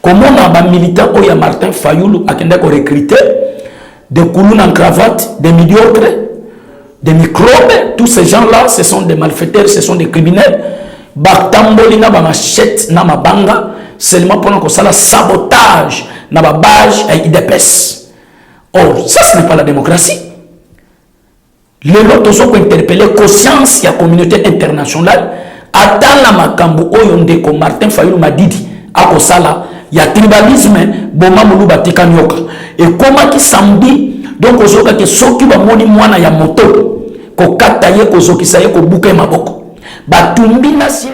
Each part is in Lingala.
Comment on a militant Oya Martin Fayoulou a recruté des coulons en cravate, des médiocres, des microbes, tous ces gens-là, ce sont des malfaiteurs, ce sont des criminels. Batambolina ba machette na mabanga seulement pendant que ça la sabotage na ba base et IDPS. Or ça ce n'est pas la démocratie. Les lots sont interpellés conscience la communauté internationale attend la makambo oyonde ko Martin Fayoulou Madidi ako sala ya tribalisme boma mulu batika nyoka et comment qui samedi donc ozoka ke soki ba moni mwana ya moto ko kataye ko zokisa ye ko buka maboko.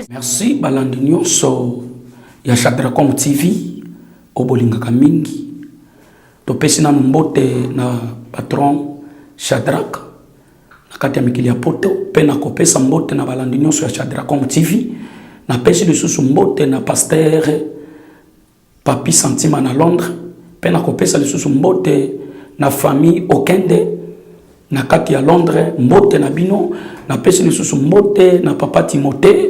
Merci balandi nyonso ya Shadracom TV obolingaka mingi topesi na mbote na patron Shadrack na kati ya mikili ya poto pe na kopesa mbote na balandi nyonso ya Shadracom TV na pesi lisusu mbote na pasteur Papi Santima na Londres pe na kopesa lisusu mbote na famille Okende na kati ya Londres mbote na bino na pesi lisusu mbote na papa Timothée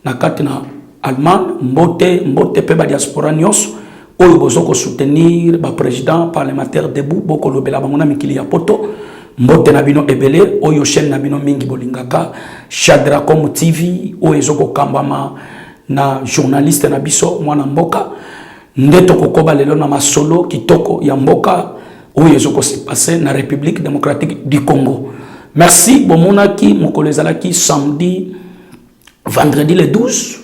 na kati na Allemagne mbote pe ba diaspora nyonso oyo bozoko soutenir ba président parlementaire debout boko lobela ba mona mikili ya poto mbote na bino ebele oyo chaîne na bino mingi bolingaka Shadracom TV oyo ezoko kambama na journaliste na biso mwana mboka ndeto kokoba lelo na masolo kitoko ya mboka oyo ezoko se passer na République démocratique du Congo. Merci bomonaki mokolo ezalaki samedi vendredi le 12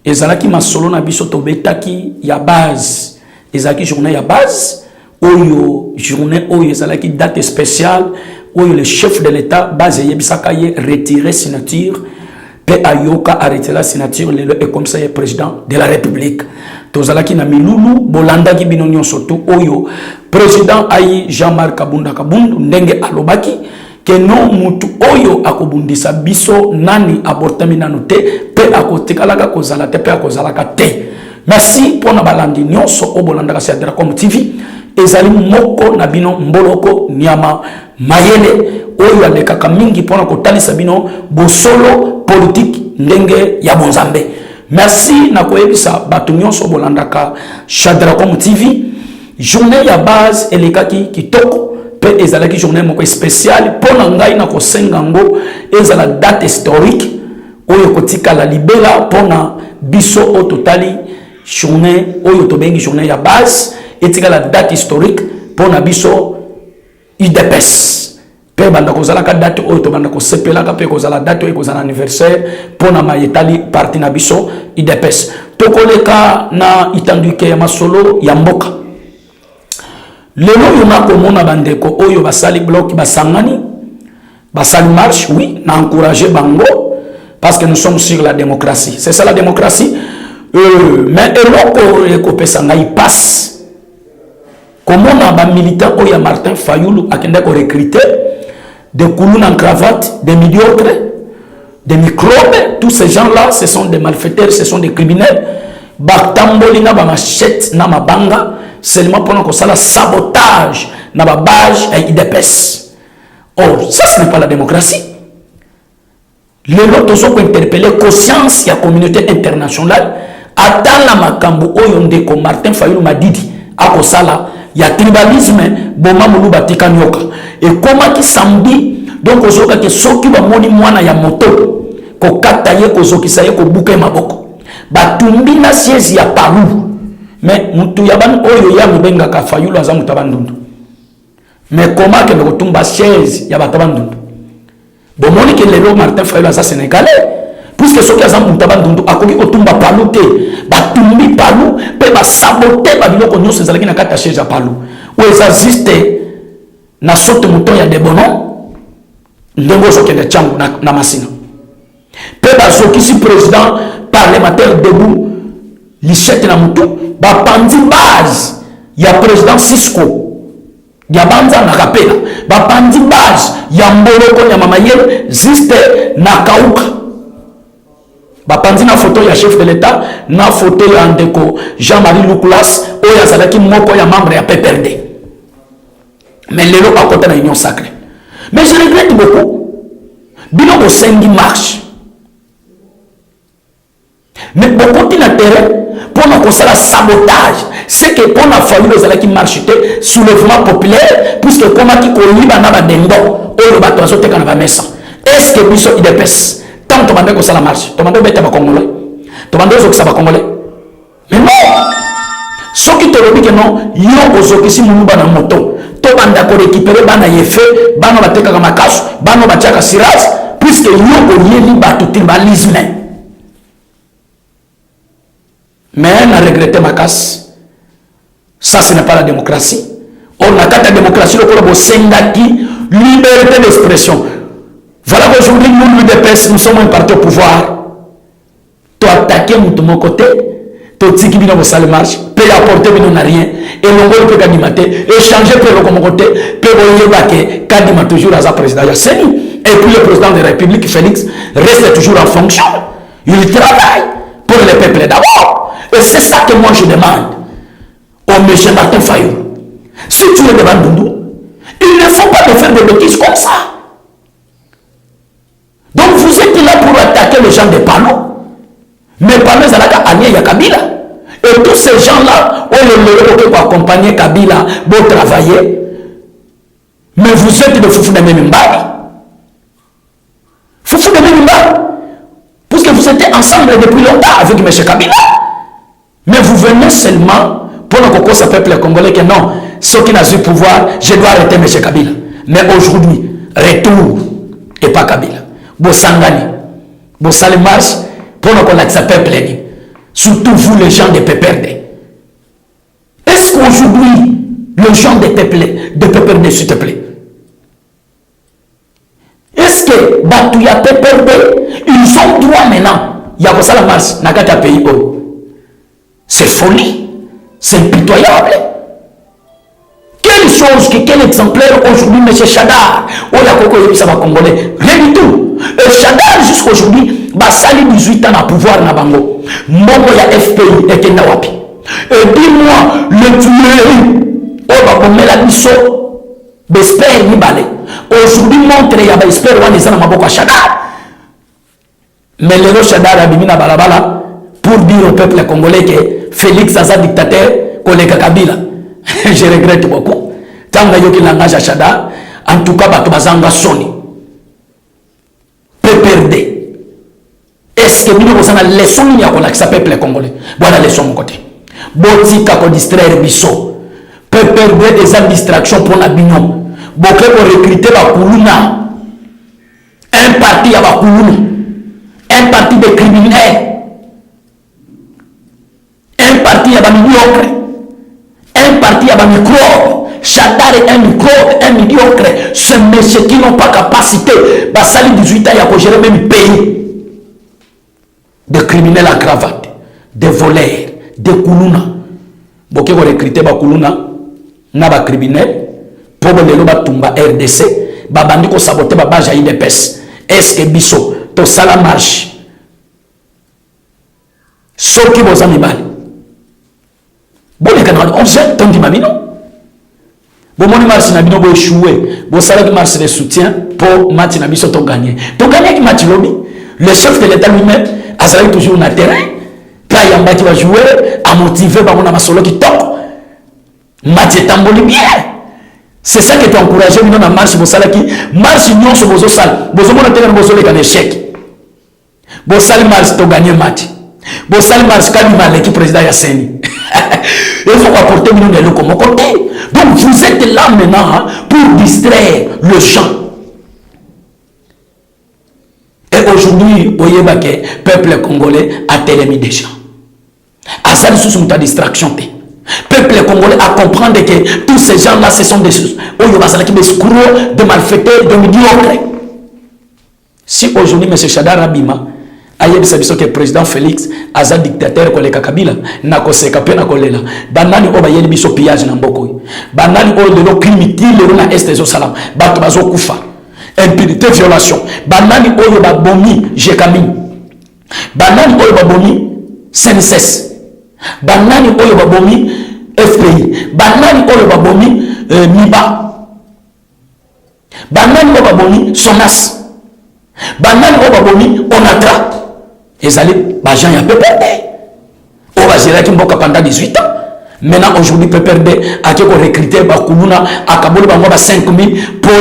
ezalaki masolo na biso tobetaki ya base ezalaki journée ya base oyo journée oyo ezalaki date spéciale oyo le chef de l'état base yebisaka ye retirer signature pe ayoka arrêter la signature le et comme ça est président de la République tozalaki na milulu bolandaki bino nyonso to oyo président ayi Jean-Marc Kabunda Kabundu ndenge alobaki que non mutu oyo akobundisa biso nani abortami nanu te pe akotikalaka kozala te pe akozalaka te. Merci pour na balandi nyonso obolandaka Shadracom TV ezali moko na bino mboloko nyama mayele oyo alekaka mingi pona kotalisa bino bosolo politique ndenge ya bonzambe. Merci na koyebisa batu nyonso obolandaka Shadracom TV journée ya base elekaki kitoko pe ezalaki journée moko spéciale pona ngai na kosenga ngo ezala date historique oyo kotika la libela pona biso o totali journée oyo tobengi journée ya base etika la date historique pona biso IDPS pe banda kozala ka date oyo to banda ko sepela ka pe kozala date oyo kozala anniversaire pona mayetali parti na biso IDPS tokoleka na itanduke ya masolo ya mboka. Lelo yona komona bandeko oyo basali bloc basangani basali marche oui na encourager bango parce que nous sommes sur la démocratie c'est ça la démocratie mais eloko ekopesa ngai passe komona ba militant oyo Martin Fayoulou akenda ko recruter des coulons en cravate des médiocres des microbes tous ces gens-là ce sont des malfaiteurs ce sont des criminels batambolina ba machette na mabanga seulement pendant que ça la sabotage na ba base et IDPS. Or ça ce n'est pas la démocratie. Les lots sont interpellés conscience la communauté internationale attend la makambo oyonde ko Martin Fayoulou Madidi ako sala ya tribalisme boma mulu batika nyoka et comment qui samedi donc ozoka ke soki ba moni mwana ya moto ko kataye ko zokisa ye ko buka maboko batumbi na siège ya palu. Mais mutu yaban oyo ya mubenga ka Fayoulou aza mutabandundu. Mais comment que me tumba chaise ya batabandundu? Bon moni que le Martin Fayoulou aza sénégalais. Puisque ceux qui aza mutabandundu akoki ko tumba palu te, batumbi palu pe ba saboter ba biloko nyonso ezalaki na kata chaise ya palu. Ou existe na sote mouton ya de bonon ndengo soki de changu na masina. Pe ba soki si président parlementaire debout lichette na mutu ba pandi base ya président Cisco ya banza na kapela ba pandi base ya mboloko ya mamayele juste na kauka ba pandi na photo ya chef de l'état na photo ya ndeko Jean-Marie Louclas oya zalaki moko ya membre ya PPRD mais lelo à côté na union sacrée. Mais je regrette beaucoup bino bosengi marche mais beaucoup na terrain pour nous ça sabotage c'est que pour la famille les qui marche soulèvement populaire puisque comment qui colliba na ba dendo o le bato azote kana ba mesa est-ce que biso idepes tant to bande ko ça la marche to bande beta ba congolais to bande zo ça ba congolais mais non ce qui te dit que non yo ozoki si munu bana moto to banda ko récupérer bana yefe bana bateka ka makasu bana bachaka siras puisque yo oyeli bato tribalisme. Mais on a regretté ma casse. Ça, ce n'est pas la démocratie. On a la démocratie, liberté d'expression. Voilà qu'aujourd'hui, nous, l'UDPS, nous sommes un parti au pouvoir. Tu attaques de mon côté, tu dis que nous avons marche, tu peux apporter, nous n'avons rien. Et l'on peut candidater, échanger pour le côté, peut voyer que candidat toujours à sa présidence. Et puis le président de la République, Félix, reste toujours en fonction. Il travaille pour le peuple d'abord. Et c'est ça que moi je demande au monsieur Martin Fayou. Si tu es devant Doudou, il ne faut pas te faire des bêtises comme ça. Donc vous êtes là pour attaquer les gens des panneaux. Mais panneaux, c'est là qu'il y a Kabila. Et tous ces gens-là, on les pour accompagner Kabila, pour travailler. Mais vous êtes de Foufou de Mémimbari. Foufou de Mémimbari. Parce que vous étiez ensemble depuis longtemps avec M. Kabila. Mais vous venez seulement pour le coco, ça peuple congolais que non, ceux qui n'ont pas eu pouvoir, je dois arrêter M. Kabila. Mais aujourd'hui, retour et pas Kabila. Vous sangani, vous salez marche pour le coco, ça peuple. Surtout vous, les gens de PPRD. Est-ce qu'aujourd'hui, les gens de PPRD, s'il te plaît, est-ce que Batouya PPRD, ils ont droit maintenant, il y a ça la marche, n'a qu'à pays. C'est folie, c'est impitoyable. Quelle chose, quel exemplaire aujourd'hui, M. Chadar, ou la Coco ça va congolais, rien du tout. Et Chadar, jusqu'aujourd'hui, va salir 18 ans à pouvoir na bango. Momo ya FPI et Kenawapi. Et dis-moi, le tueur, on va comme la biso, Besper ni balé. Aujourd'hui, montre ya Besper, on est dans ma boca Chadar. Mais le Chadar a bimina balabala pour dire au peuple congolais que Félix Aza dictateur, collègue Kabila. Je regrette beaucoup. Tant que je langage à Chada, en tout cas, Batubazanga Sony. PPRD. Est-ce que nous avons une leçon qui s'appelle peuple congolais? Voilà la leçon de mon côté. Botika pour distraire Bisso. PPRD des distractions pour la bignon. Boké pour recruter Bakuluna. Un parti à Bakuluna. Un parti de criminels. Un parti à médiocre, un parti à microbe, Chadar est un microbe, un médiocre, ce monsieur qui n'ont pas capacité, bah salir 18 ans, il y a gérer même pays, de criminels à cravate, de voleurs, de koulouna, boké vous recruter ba koulouna, na ba criminel, pour le lo ba tumba RDC, ba bandi ko saboter ba baja IDPS, est-ce que biso, to sala marche, sauf qui vous amibali. Bon, les canaux, on sait, ton dit mamino. Bon, mon marche n'a pas échoué. Bon, ça va marche de soutien pour match n'a pas gagné. Tu gagnes qui match lobby. Le chef de l'État lui-même a salé toujours dans le terrain. Quand il y a un match qui va jouer, à motiver, par mon solo qui top. Match est tamboli bien. C'est ça qui t'a encouragé, nous, dans la marche, vous savez qui marche, nous, sur vos salles. Vous avez un terrain, vous avez un échec. Vous savez, marche, tu gagnes le match. Vous savez, marche, quand il l'équipe président Yasseni. Il faut apporter le locomotive. Donc vous êtes là maintenant pour distraire le champ. Et aujourd'hui, voyez que le peuple congolais a tellement des gens. À ça, nous sommes en distraction. Le peuple congolais a comprendre que tous ces gens-là, ce sont des choses. Des escrocs, des malfaiteurs, des médiocres. Si aujourd'hui, M. Chadar Abima, ayebi sabiso que président Félix aza dictateur ko le Kabila na ko seka pe na ko lela banani o ba yeli biso pillage na mboko banani o de no crimiti le na est zo salam bato bazo kufa impunité violation banani o ba bomi jekami banani o ba bomi CNSS banani o ba bomi FPI banani o ba bomi MIBA banani o ba bomi SONAS banani o ba bomi ONATRA. Et ça, les gens y a peu peur. On va gérer qui mboka pendant 18 ans. Maintenant, aujourd'hui, PPRD a recruté Bakuluna, a Kabul, 5 000 pour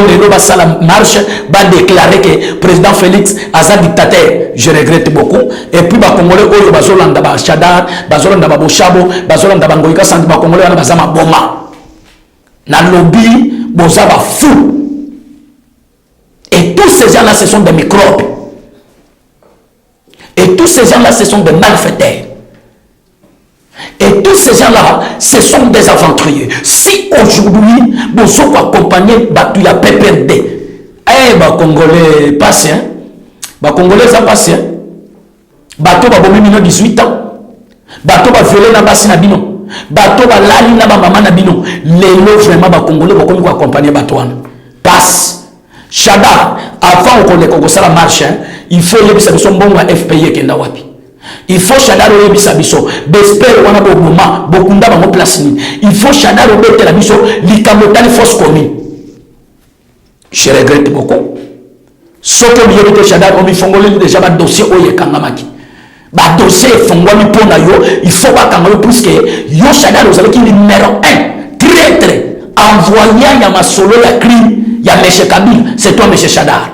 la marche, va déclarer que le président Félix a un dictateur. Je regrette beaucoup. Et puis, les Congolais, ils ont Chadar, Bazolanda Bochabo, Bazolanda Bangoïka, Sandi Congolais, ils ont Boma. Na lobby, Bozaba fou. Et tous ces gens-là, ce sont des microbes. Et tous ces gens-là, ce sont des malfaiteurs. Et tous ces gens-là, ce sont des aventuriers. Si aujourd'hui, vous sommes accompagnés de la PPRD, eh, bah, Congolais passent, hein? Bah, Congolais ça passe, hein? Bateau va bomber 18 ans. Bateau va violer na basi na bino. Bateau va lali na ba maman na bino. Les lots vraiment ba Congolais va comme accompagner bateau. Passe. Chada, avant qu'on les Congolais la marche, hein? Il faut les bisabi son bon FPI qui est là wapi. Il faut Chadar au bisabiso. Bespère wana bo moment, bokunda ba mo place ni. Il faut Chadar au bete la biso, likamotali force commune. Je regrette beaucoup. Ce que vous avez Chadar, on a déjà un dossier au Yekangamaki. Ba dossier fongwami pona yo, il faut pas kangayo puisque yo Chadar vous avez qui numéro 1 traître envoyé ya masolo ya crime ya M. Kabila, c'est toi M. Chadar.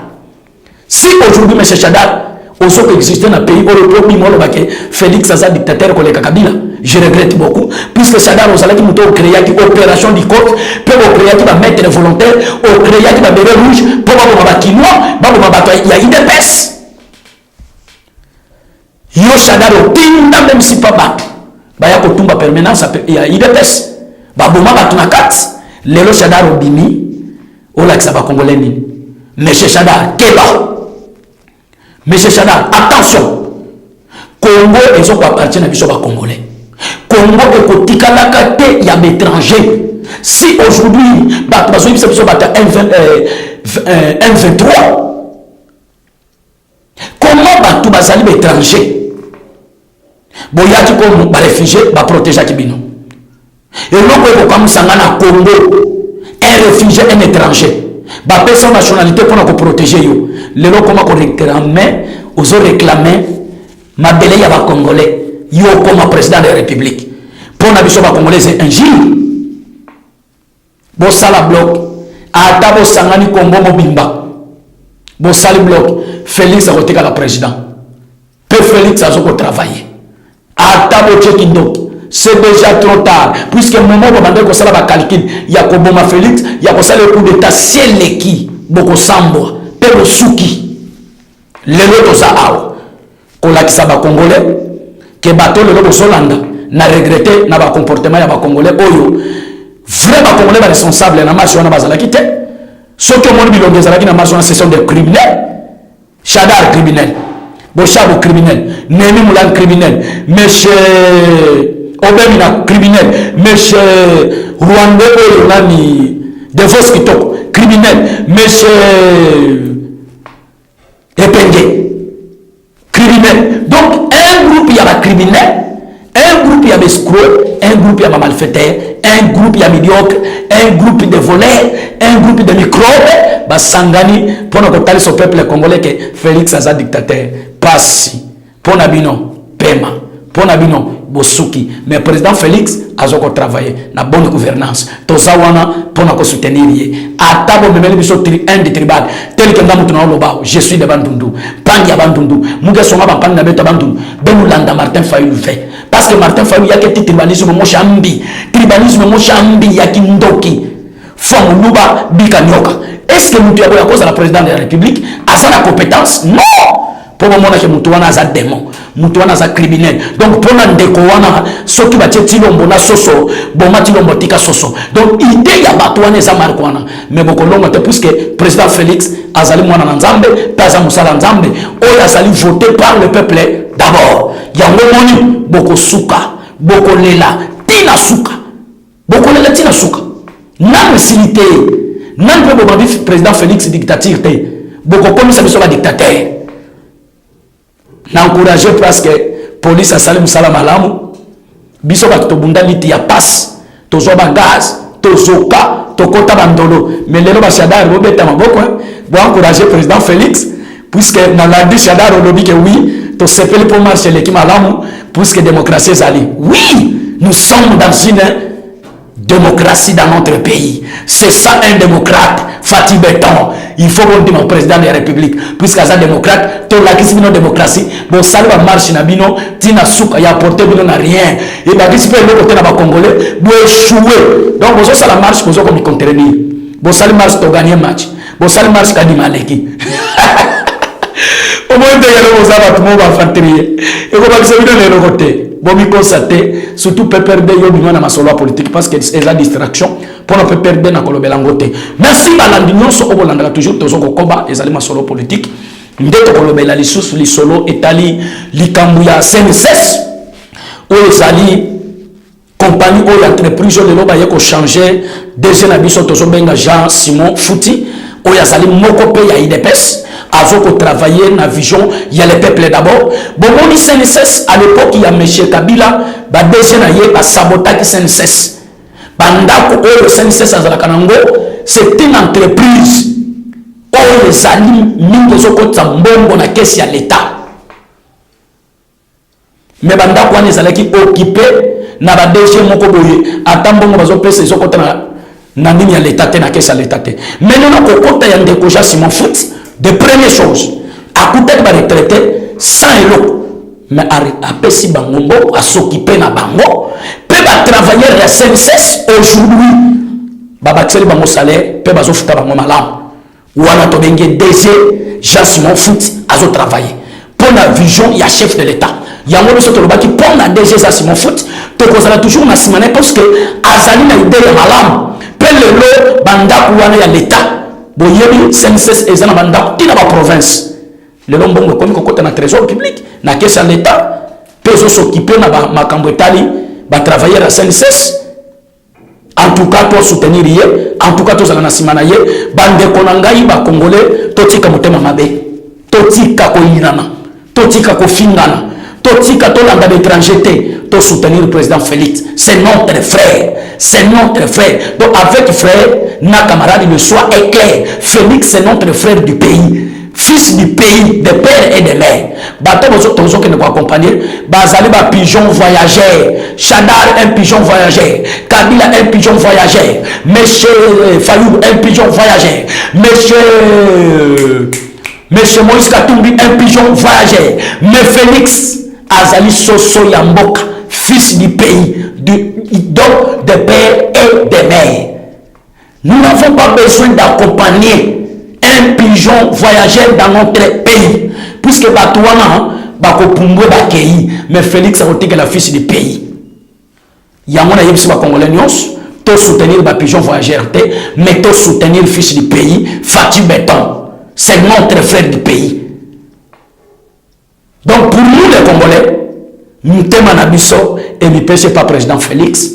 Si aujourd'hui M. Chadar aussi existe dans le pays où Félix Aza dictateur comme Kabila, je regrette beaucoup puisque Chadar vous allez qui créer une opération du côte, pour créer qui va mettre volontaire, au créer qui va béret rouge, pour va Kinois, il y a une épaisse. Yo Chadar tinda même si pas battu ba ya kotumba permanence ya IDPS ba boma batu na kat lelo Chadar obini ola kisaba congolais ni monsieur Chadar keba monsieur Chadar attention Congo ezo ko appartient na biso ba congolais Congo e kotika la kate ya étranger si aujourd'hui ba bazo biso bata M23 comment batu bazali étranger boyaki comme ba réfugié ba protéger kibino et loko ko comme sangana Congo un réfugié un étranger ba personne nationalité pour nous protéger yo le loko ma ko réclamer aux réclamer mabele ya ba congolais yo comme président de la république pour na biso ba congolais c'est injure bo sala bloc ata bo sangani Congo mobimba bo sala bloc Félix a voté la président peu Félix a zo travailler c'est déjà trop tard puisque le moment où on a fait calcul il y a Koboma Félix il y a le coup d'état ciel qui beaucoup sambo pero suki le loto ça a qu'on l'a qui congolais que bateau le loto solanda n'a regretté n'a pas comportement ya ba congolais oyo vraiment congolais ba responsable na marche wana bazala kité ce que mon bilonge zalaki na marche wana ce sont des criminels Chadar criminel Bochabo criminel, Némi Moulan criminel, Monsieur Obemina criminel, Monsieur Rwandais Oyolani Devos Kitoko criminel, Monsieur Epenge criminel. Donc un groupe il y a des criminels, un groupe il y a des escrocs, un groupe il y a des malfaiteurs, un groupe il y a médiocre, un groupe de voleurs, un groupe de microbes, Basangani pour nous contaler ce peuple congolais que Félix Aza dictateur. Passi, pour Nabino, Pema, pour Nabino, Bosuki, mais le président Félix a travaillé dans la bonne gouvernance. Tozawana pour nous soutenir. À table, un des tribal, tel que je suis de Bandundu, Pandia Bandundu, Mugasoma Panda Beta Bandundu, Benulanda Martin Fayou fait. Parce que Martin Fayou, il y a que tribalisme Mochambi, tribalisme Mochambi, Yakindoki, Famunuba, Bikanyoka. Est-ce que nous avons à cause de la présidente de la République a ça la compétence? Non! Pour le moment, Moutouana a démon, Moutouana a criminel. Donc, pour l'andécoana, ce qui va être Tilombo soso, Boma Tilombo tika soso. Donc, idée ya Batouane za Marquana. Mais beaucoup l'homme, puisque le président Félix a zali mwana Nzambe, Taza Moussala Nzambe, ou a zali voté par le peuple d'abord. Yango moni, beaucoup souka, beaucoup lela, tina souka, beaucoup lela tina souka. Nan silité, nan le président Félix dictature, beaucoup comme ça, soit dictateur. N'encourager parce que police a salé musala malamu biso ba to bunda liti ya passe to zoba gaz to zoka to kota bandolo mais lelo ba Chadar robeta maboko bo encourager président Félix puisque dans la dit Chadar on dit que oui to sepeli pour marcher l'équipe malamu puisque démocratie est allée. Oui, nous sommes dans une démocratie dans notre pays. C'est ça un démocrate. Fatih Béton. Il faut qu'on dise au président de la République. Puisque c'est un démocrate, tout la question de marche, bon, ça va marcher, nabino, tina souka, y a apporté, vous n'a rien. Et bah, si vous le côté n'a Congolais, vous échouez. Donc, vous ça la marche, vous comme contenir. Vous ça marche, vous gagnez match. Vous ça marche, vous maleki. Au moins, vous avez tout le monde va faire trier. Et vous avez le côté. Bon, mi constater, surtout peut perdre yo bino na masolo politique parce que c'est la distraction pour ne pas perdre na kolobela ngote. Merci balandi nyonso obolanda toujours tozo kokoba ezali masolo politique. Ndeto kolobela lisusu li solo etali likambu ya CNSS o ezali compagnie ou entreprise le loba yeko changer déjà na biso tozo benga Jean Simon Fouti o yazali moko pe ya IDPS. Avant de travailler dans la vision, il y a les peuples d'abord. Bon, on dit CNSS, à l'époque, il y a M. Kabila, bah, déjà, il y a sabotage CNSS. Pendant que le CNSS à Zalakanango, c'est une entreprise. où les alim, nous les autres, ça mbongo na caisse à l'État. Mais pendant qu'on est allé occupé, na ba DG moko boye, attambongo bazo pesa les autres na nini à l'État, na caisse à l'État. Mais nous, on compte y a des déjà Simon Foot. De première chose, à côté de la retraite, 100 euros. Mais à Pessi Bangombo, à s'occuper na Bango, peut travailler à la CNSS aujourd'hui. Babaxel Bango salaire, peut bazofuta Bango malam. Ou à notre bengue DG, Jean Simon Foot, à zo travailler. Pour la vision, il y a chef de l'État. Il y a un moment qui pour la DG Jean Simon Foot, tu causeras toujours na simane parce que Azali na idée malam. Peut le lot, banda ou à l'État. Bon, il y a CNSS et Zana Banda, qui n'a pas province. Le long bon, comme côté dans le trésor public, na caisse à l'État, peut s'occuper na ma cambretali, va travailler à la CNSS. En tout cas, pour soutenir, en tout cas, tous les nasimanaye, bande konangai, ba congolais, totika motema mabe, totika ko inana, totika ko fingana, totika to langa d'étrangeté, to soutenir le président Félix. C'est notre frère. C'est notre frère. Donc avec frère, nos camarades, le choix est clair. Félix, c'est notre frère du pays. Fils du pays, de père et de mère. Bateau, vous qui nous accompagner. Bazali, un pigeon voyageur. Chadar, un pigeon voyageur. Kabila, un pigeon voyageur. Monsieur Fayou, un pigeon voyageur. Monsieur Moïse Katumbi, un pigeon voyageur. Mais Félix, Azali Soso Yamboka, fils du pays, donc de père et de mère. Nous n'avons pas besoin d'accompagner un pigeon voyageur dans notre pays. Puisque Batouana, Bakopumbo Bakei, mais Félix a été la fils du pays. Yamona Yepsi Congolais, to soutenir le pigeon voyageur, mais to soutenir le fils du pays, Fatih Béton. C'est notre frère du pays. Donc pour nous les Congolais, nous sommes Nabiso et nous ne péchons pas président Félix.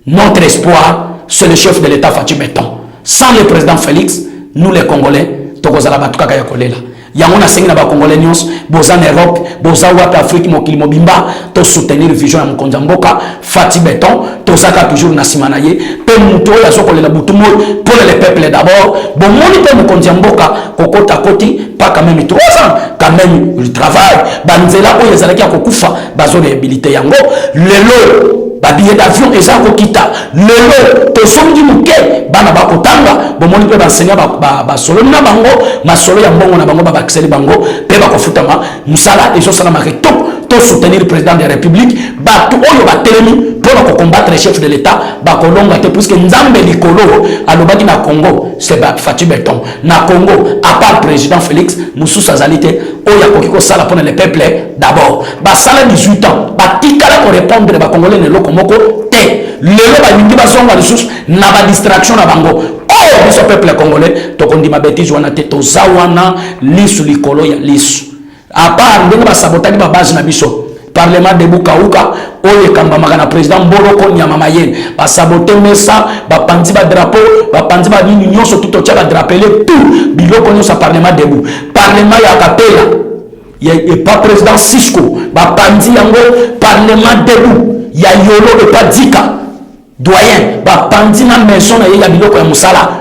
Notre espoir, c'est le chef de l'État Fatih Béton. Sans le président Félix, nous les Congolais, tokozala batuka ya kolela. Yamona sengi na ba Congolais nyons, boza en Europe, boza wa Afrique mokili mobimba, to soutenir vision ya Mokonza Mboka, Fatih Béton, to zaka toujours na simanaye, pe muto ya sokolela butumo pour les peuples d'abord. Bon moni pe Mokonza Mboka kokota koti pas quand même 3 ans, quand même il travaille. Banzela o yezalaki akokufa bazo réhabiliter yango. Lelo ba billet d'avion eza kokita. Lelo to songi muke bana bakotanga, bon moni pe basenya ba solo na bango, masolo ya mbongo na bango ba bakiseli bango, pe bakofutama musala ezo sala mareto to soutenir le président de la République, ba to oyo ba telemi pour combattre le chef de l'État, ba kolonga te puisque nzambe likolo alobaki na Congo, c'est ba Fatih Béton. Na Congo, à part le président Félix, Moussou Azalité, oya kokiko sala pour le peuple d'abord. Ba sala 18 ans, ba tikala ko répondre ba Congolais ne lokomoko te. Lelo ba mingi ba zonga lisusu na ba distraction na bango. Oh, biso peuple congolais, to kondi ma bêtise wana te to zawana lisu likolo ya lisu. À part ndenge ba sabotage ba base na biso. Parlement de Bukauka, oye kamba magana président Mboroko Nyamamayene, ba saboter mesa, ba pandi ba drapeau, ba pandi ba nini nyonso tout au tchaba drapelé tout, biloko nyonso parlement de Bou. Parlement ya Kapela, et pas président Sisco, ba pandi yango parlement de Bou, ya Yolo et pas Dika, doyen, ba pandi na maison na ya biloko ya musala,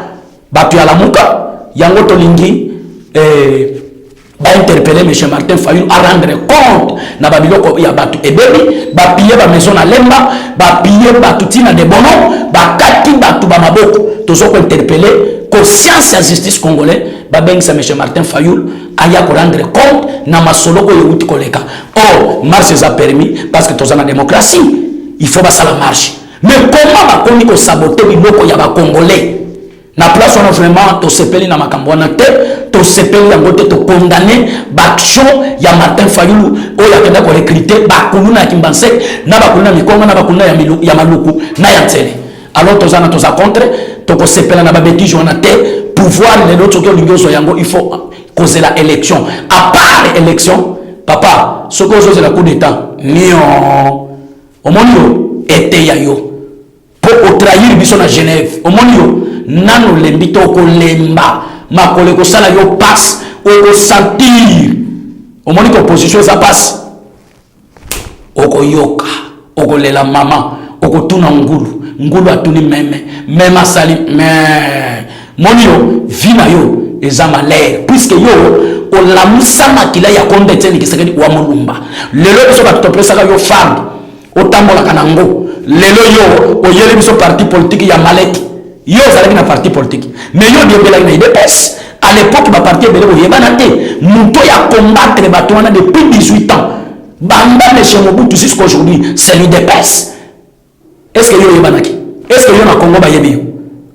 ba tu ya la muka, yango tolingi, ba interpeller M. Martin Fayulu à rendre compte na babiloko ya batu ebeli ba piller ba maison na lemba ba piller ba tutina de bono ba kati batu ba maboko tozo ko interpeller conscience ya justice congolais ba bengisa M. Martin Fayulu aya ko rendre compte na masolo ko yuti koleka. Or marche a permis parce que toza na démocratie il faut ba la marche, mais comment ba komi ko saboter biloko ya ba congolais na place on a vraiment to sepeli na makambo na te to sepeli yango te to condamner ba action ya Martin Fayulu o ya kenda ko recruter ba kuluna kimbanse na ba kuluna mikongo na ba kuluna ya maluku na ya tele. Alors toza contre to ko sepela na ba bêtise on a te pouvoir les autres que l'union yango il faut causer la élection. À part l'élection papa ce que chose la coup d'état nion au monde était ya yo pour trahir biso na Genève au monde nano lembi to ko lemba makole ko sala yo passe o ko sentir o moni ko position ça passe o ko yoka o ko lela mama o ko tuna ngulu atuni meme asali mais moni yo vina yo ezama l'air puisque yo o la musama kila ya konde teni kisekedi wa mulumba lelo so ba to presa yo femme o tambola kanango lelo yo o yele biso parti politique ya maleki yo zalaki na parti politique mais yo diembelaki na IDPS à l'époque ba parti ebele boyebana te muto ya combattre bato wana depuis 18 ans banda de chez Mobutu jusqu'à aujourd'hui c'est l'IDPS. Est-ce que yo yebanaki? Est-ce que yo na Congo ba yebi yo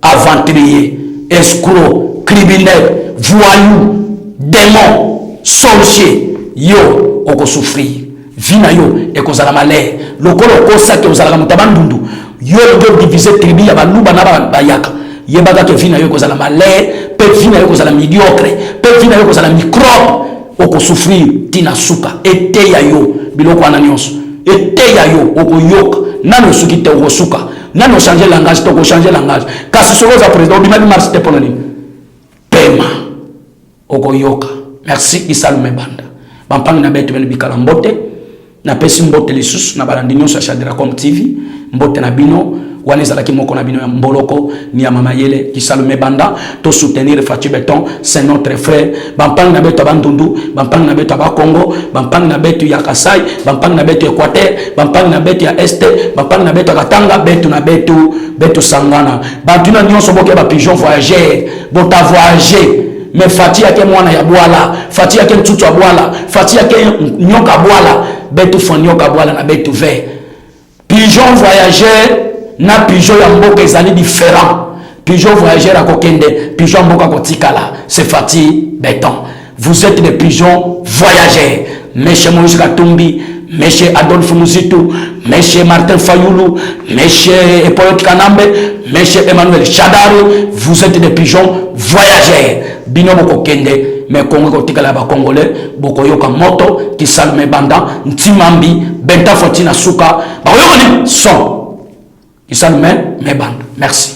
aventurier escroc criminel voyou démon sorcier yo oko souffrir vina yo ekozala malheur lokolo ko saki ozala mutabandundu yo le diviser tribu ya baluba na bayaka yebaka ke vina yo kozala malheur pe vina yo kozala médiocre pe vina yo kozala microbe oko souffrir tina suka ete ya yo biloko ana nyonso ete ya yo oko yoka nano suki te oko suka nano changer langage to ko changer langage kasi soko za président bimali marche te ponani pema oko yoka. Merci Isalume Banda bampang na betu bene bikala mbote na pesi mbote lisusu na balandi nyonso ya Shadracom TV mbote na bino waneza laki moko na bino ya mboloko ni ya mama yele Isalume Banda to soutenir Fachi Beton c'est notre frère bampang na betu bandundu bampang na betu ba Congo bampang na betu ya Kasai bampang na betu Equateur bampang na betu ya Este bampang na betu Katanga betu Sangana batuna nyonso boke ba pigeon voyageur bota voyager. Mais Fati yake mwana ya bwala, Fati yake mtutu ya bwala, Fati yake nyoka bwala, betu fanyoka bwala na betu ve. Pigeon voyageur na pigeon ya mboka ezali différent. Pigeon voyageur akokende, pigeon mboka kotikala, c'est Fati Beton. Vous êtes des pigeons voyageurs. Monsieur Moïse Katumbi, Monsieur Adolphe Muzitu, Monsieur Martin Fayulu, Monsieur Epoyot Kanambe, Monsieur Emmanuel Chadari, vous êtes des pigeons voyageurs. Bino boko kende, mais Congo kotikala ba Congolais, boko yoka moto, Isalume Banda, Ntimambi, Benta Fotina Suka, ba yoka ni son. Isalume Banda. Merci.